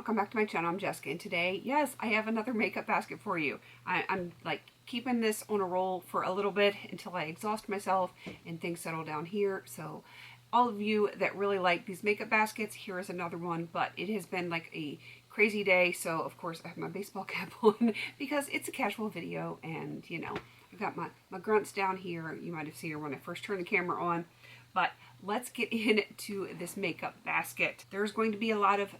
welcome back to my channel. I'm Jessica, and today, yes, I have another makeup basket for you. I'm like keeping this on a roll for a little bit until I exhaust myself and things settle down here. So all of you that really like these makeup baskets, here is another one, but it has been like a crazy day, so of course I have my baseball cap on because it's a casual video, and you know, I've got my grunts down here. You might have seen her when I first turned the camera on. But let's get into this makeup basket. There's going to be a lot of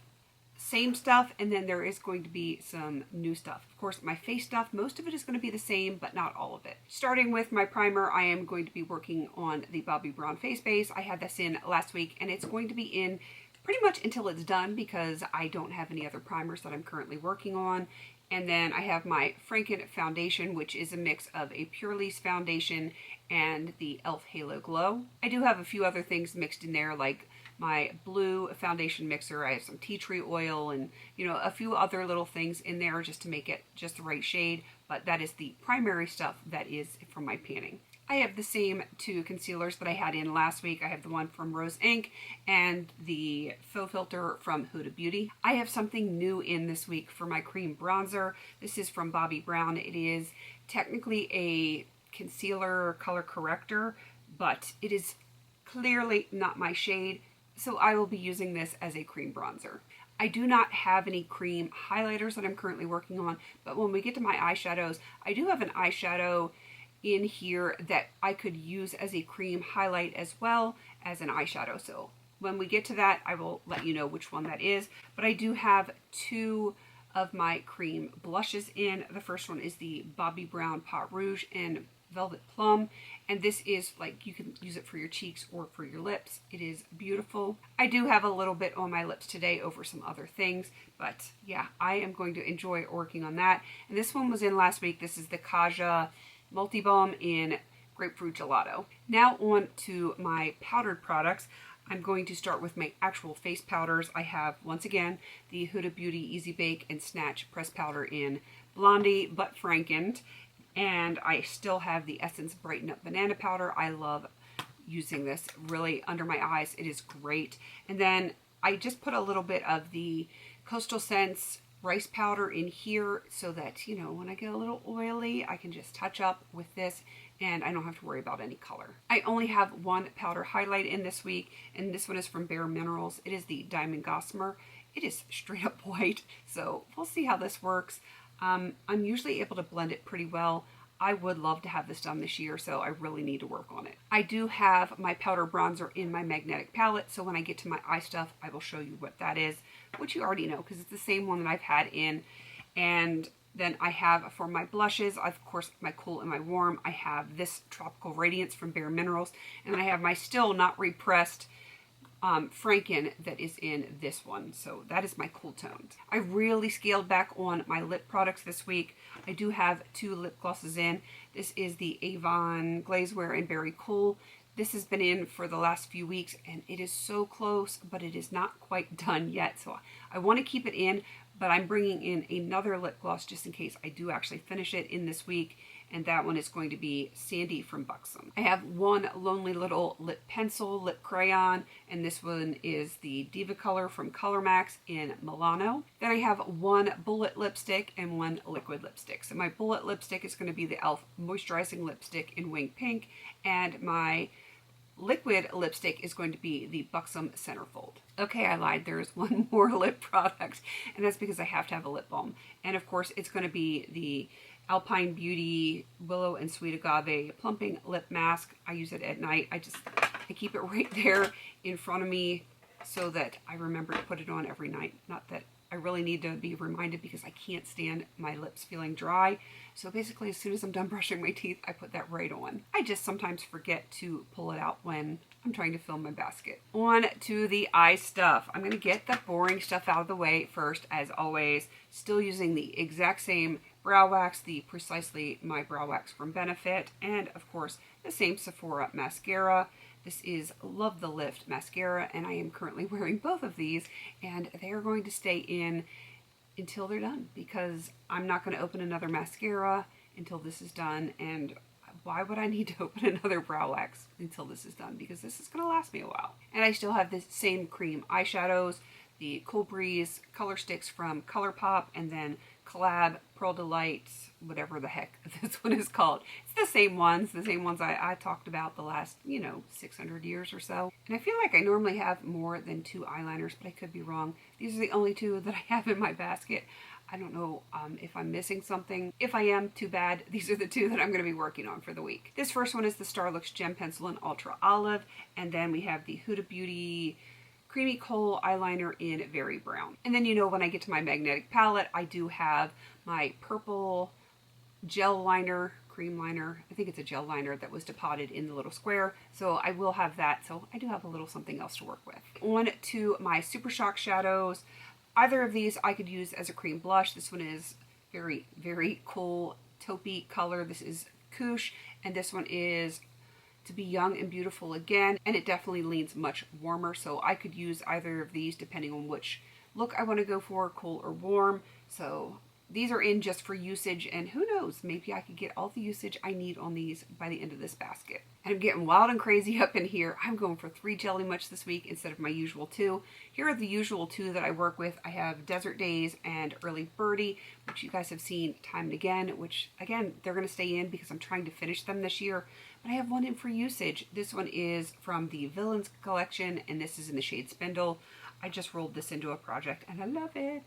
same stuff, and then there is going to be some new stuff. Of course, my face stuff, most of it is going to be the same, but not all of it. Starting with my primer, I am going to be working on the Bobbi Brown face base. I had this in last week, and it's going to be in pretty much until it's done because I don't have any other primers that I'm currently working on. And then I have my Franken foundation, which is a mix of a Purlisse foundation and the e.l.f. Halo Glow. I do have a few other things mixed in there, like my blue foundation mixer. I have some tea tree oil and, you know, a few other little things in there just to make it just the right shade. But that is the primary stuff that is from my panning. I have the same two concealers that I had in last week. I have the one from Rose Inc. and the Faux Filter from Huda Beauty. I have something new in this week for my cream bronzer. This is from Bobbi Brown. It is technically a concealer color corrector, but it is clearly not my shade, so I will be using this as a cream bronzer. I do not have any cream highlighters that I'm currently working on, but when we get to my eyeshadows, I do have an eyeshadow in here that I could use as a cream highlight as well as an eyeshadow. So when we get to that, I will let you know which one that is. But I do have two of my cream blushes in. The first one is the Bobbi Brown Pot Rouge in Velvet Plum, and this is like, you can use it for your cheeks or for your lips. It is beautiful. I do have a little bit on my lips today over some other things, but yeah, I am going to enjoy working on that. And this one was in last week. This is the Kaja Multi-Balm in Grapefruit Gelato. Now on to my powdered products. I'm going to start with my actual face powders. I have, once again, the Huda Beauty Easy Bake and Snatch Press Powder in Blondie but Frankened. And I still have the Essence Brighten Up Banana Powder. I love using this really under my eyes. It is great. And then I just put a little bit of the Coastal Scents rice powder in here so that, you know, when I get a little oily, I can just touch up with this and I don't have to worry about any color. I only have one powder highlight in this week, and this one is from Bare Minerals. It is the Diamond Gossamer. It is straight up white, so we'll see how this works. I'm usually able to blend it pretty well. I would love to have this done this year, so I really need to work on it. I do have my powder bronzer in my magnetic palette, so when I get to my eye stuff, I will show you what that is, which you already know because it's the same one that I've had in. And then I have, for my blushes, of course, my Cool and my Warm, I have this Tropical Radiance from Bare Minerals, and then I have my still not repressed Franken that is in this one. So that is my cool tones. I really scaled back on my lip products this week. I do have two lip glosses in. This is the Avon Glazewear and Berry Cool. This has been in for the last few weeks and it is so close, but it is not quite done yet. So I want to keep it in, but I'm bringing in another lip gloss just in case I do actually finish it in this week. And that one is going to be Sandy from Buxom. I have one Lonely Little lip pencil, lip crayon, and this one is the Diva Color from Color Max in Milano. Then I have one bullet lipstick and one liquid lipstick. So my bullet lipstick is going to be the e.l.f. Moisturizing Lipstick in Wing Pink, and my liquid lipstick is going to be the Buxom Centerfold. Okay, I lied. There's one more lip product, and that's because I have to have a lip balm. And of course, it's going to be the Alpine Beauty Willow and Sweet Agave Plumping Lip Mask. I use it at night. I keep it right there in front of me so that I remember to put it on every night. Not that I really need to be reminded because I can't stand my lips feeling dry. So basically, as soon as I'm done brushing my teeth, I put that right on. I just sometimes forget to pull it out when I'm trying to fill my basket. On to the eye stuff. I'm going to get the boring stuff out of the way first, as always. Still using the exact same brow wax, the Precisely My Brow Wax from Benefit, and of course the same Sephora mascara. This is Love the Lift mascara, and I am currently wearing both of these, and they are going to stay in until they're done because I'm not going to open another mascara until this is done, and why would I need to open another brow wax until this is done? Because this is going to last me a while. And I still have the same cream eyeshadows. the Cool Breeze color sticks from ColourPop, and then Collab Pearl Delight, whatever the heck this one is called. It's the same ones I talked about the last, 600 years or so. And I feel like I normally have more than 2 eyeliners, but I could be wrong. These are the only 2 that I have in my basket. I don't know if I'm missing something. If I am, too bad. These are the 2 that I'm going to be working on for the week. This first one is the Starlux Gem Pencil in Ultra Olive, and then we have the Huda Beauty Creamy Coal eyeliner in Very Brown. And then when I get to my magnetic palette, I do have my purple gel liner, cream liner. I think it's a gel liner that was depotted in the little square. So I will have that. So I do have a little something else to work with. On to my Super Shock shadows. Either of these I could use as a cream blush. This one is very, very cool taupey color. This is Koosh, and this one is To Be Young and Beautiful Again, and it definitely leans much warmer, so I could use either of these depending on which look I want to go for, cool or warm. So these are in just for usage, and who knows, maybe I could get all the usage I need on these by the end of this basket. And I'm getting wild and crazy up in here. I'm going for 3 Jelly Much this week instead of my usual 2. Here are the usual 2 that I work with. I have Desert Days and Early Birdie, which you guys have seen time and again, which again, they're going to stay in because I'm trying to finish them this year. But I have one in for usage. This one is from the Villains collection, and this is in the shade Spindle. I just rolled this into a project and I love it.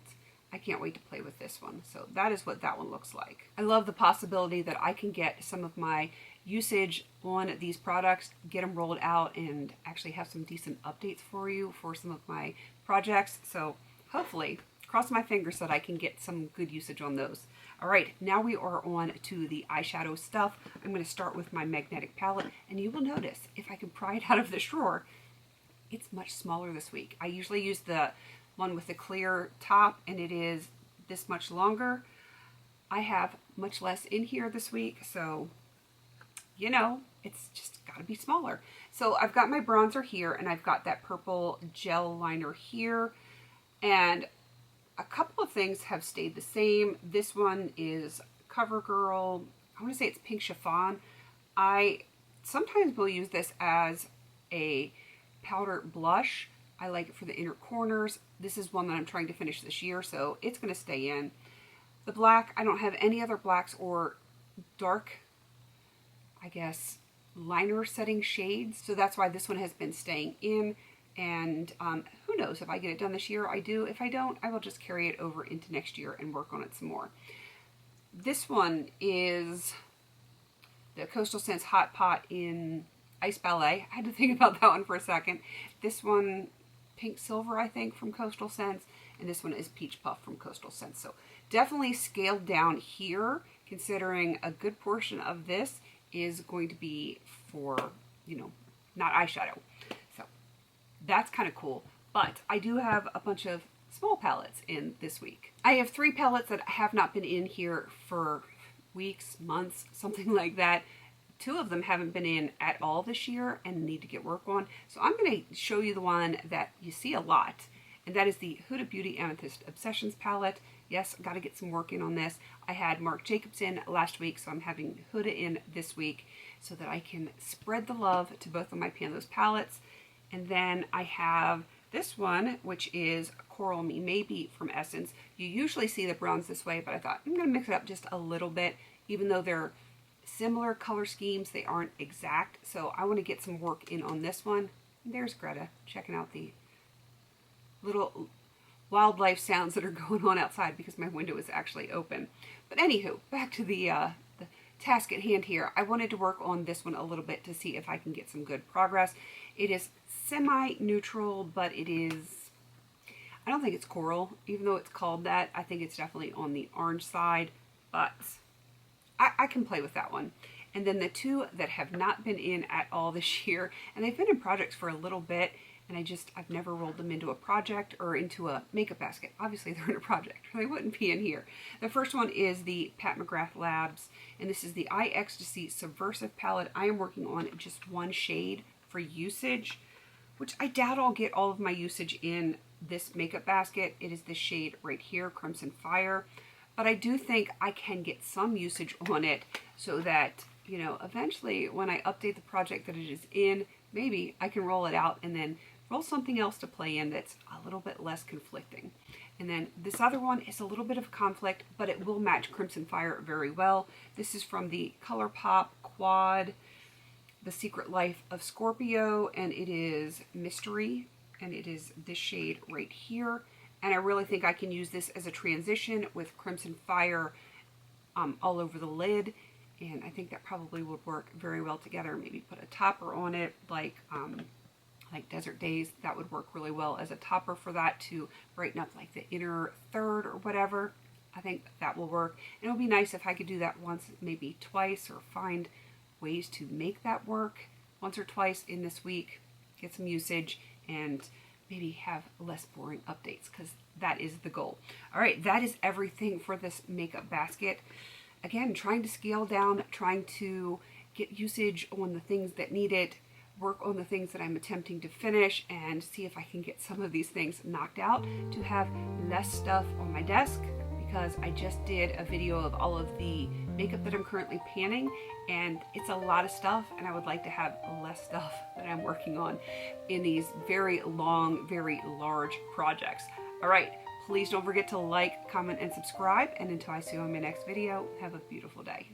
I can't wait to play with this one. So that is what that one looks like. I love the possibility that I can get some of my usage on these products, get them rolled out, and actually have some decent updates for you for some of my projects. So hopefully, cross my fingers that I can get some good usage on those. All right, now we are on to the eyeshadow stuff. I'm going to start with my magnetic palette, and you will notice if I can pry it out of this drawer, it's much smaller this week. I usually use the one with the clear top, and it is this much longer. I have much less in here this week, so it's just got to be smaller. So I've got my bronzer here, and I've got that purple gel liner here, and a couple of things have stayed the same. This one is CoverGirl. I want to say it's Pink Chiffon. I sometimes will use this as a powder blush. I like it for the inner corners. This is one that I'm trying to finish this year, so it's going to stay in. The black, I don't have any other blacks or dark, I guess, liner setting shades, so that's why this one has been staying in. And who knows, if I get it done this year, I do. If I don't, I will just carry it over into next year and work on it some more. This one is the Coastal Scents Hot Pot in Ice Ballet. I had to think about that one for a second. This one, Pink Silver, I think, from Coastal Scents. And this one is Peach Puff from Coastal Scents. So definitely scaled down here, considering a good portion of this is going to be for, not eyeshadow. So that's kind of cool. But I do have a bunch of small palettes in this week. I have 3 palettes that have not been in here for weeks, months, something like that. 2 of them haven't been in at all this year and need to get work on. So I'm going to show you the one that you see a lot, and that is the Huda Beauty Amethyst Obsessions palette. Yes, I've got to get some work in on this. I had Marc Jacobs in last week, so I'm having Huda in this week so that I can spread the love to both of my Panlos palettes. And then I have this one, which is Coral Me Maybe from Essence. You usually see the browns this way, but I thought I'm going to mix it up just a little bit, even though they're similar color schemes, they aren't exact. So I want to get some work in on this one. And there's Greta checking out the little wildlife sounds that are going on outside because my window is actually open. But anywho, back to the task at hand here. I wanted to work on this one a little bit to see if I can get some good progress. It is semi-neutral, but it is, I don't think it's coral, even though it's called that. I think it's definitely on the orange side, but I can play with that one. And then the 2 that have not been in at all this year, and they've been in projects for a little bit, and I've never rolled them into a project or into a makeup basket. Obviously they're in a project, or they wouldn't be in here. The first one is the Pat McGrath Labs, and this is the Eye Ecstasy Subversive palette. I am working on just 1 shade for usage, which I doubt I'll get all of my usage in this makeup basket. It is this shade right here, Crimson Fire. But I do think I can get some usage on it so that, eventually when I update the project that it is in, maybe I can roll it out and then roll something else to play in that's a little bit less conflicting. And then this other one is a little bit of conflict, but it will match Crimson Fire very well. This is from the ColourPop Quad, The Secret Life of Scorpio, and it is Mystery, and it is this shade right here. And I really think I can use this as a transition with Crimson Fire all over the lid, and I think that probably would work very well together. Maybe put a topper on it, like Desert Days. That would work really well as a topper for that, to brighten up like the inner third or whatever. I think that will work. And it would be nice if I could do that once, maybe twice, or find ways to make that work once or twice in this week, get some usage, and maybe have less boring updates, because that is the goal. All right, that is everything for this makeup basket. Again, trying to scale down, trying to get usage on the things that need it, work on the things that I'm attempting to finish, and see if I can get some of these things knocked out to have less stuff on my desk, because I just did a video of all of the makeup that I'm currently panning, and it's a lot of stuff, and I would like to have less stuff that I'm working on in these very long, very large projects. All right, please don't forget to like, comment, and subscribe, and until I see you on my next video, have a beautiful day.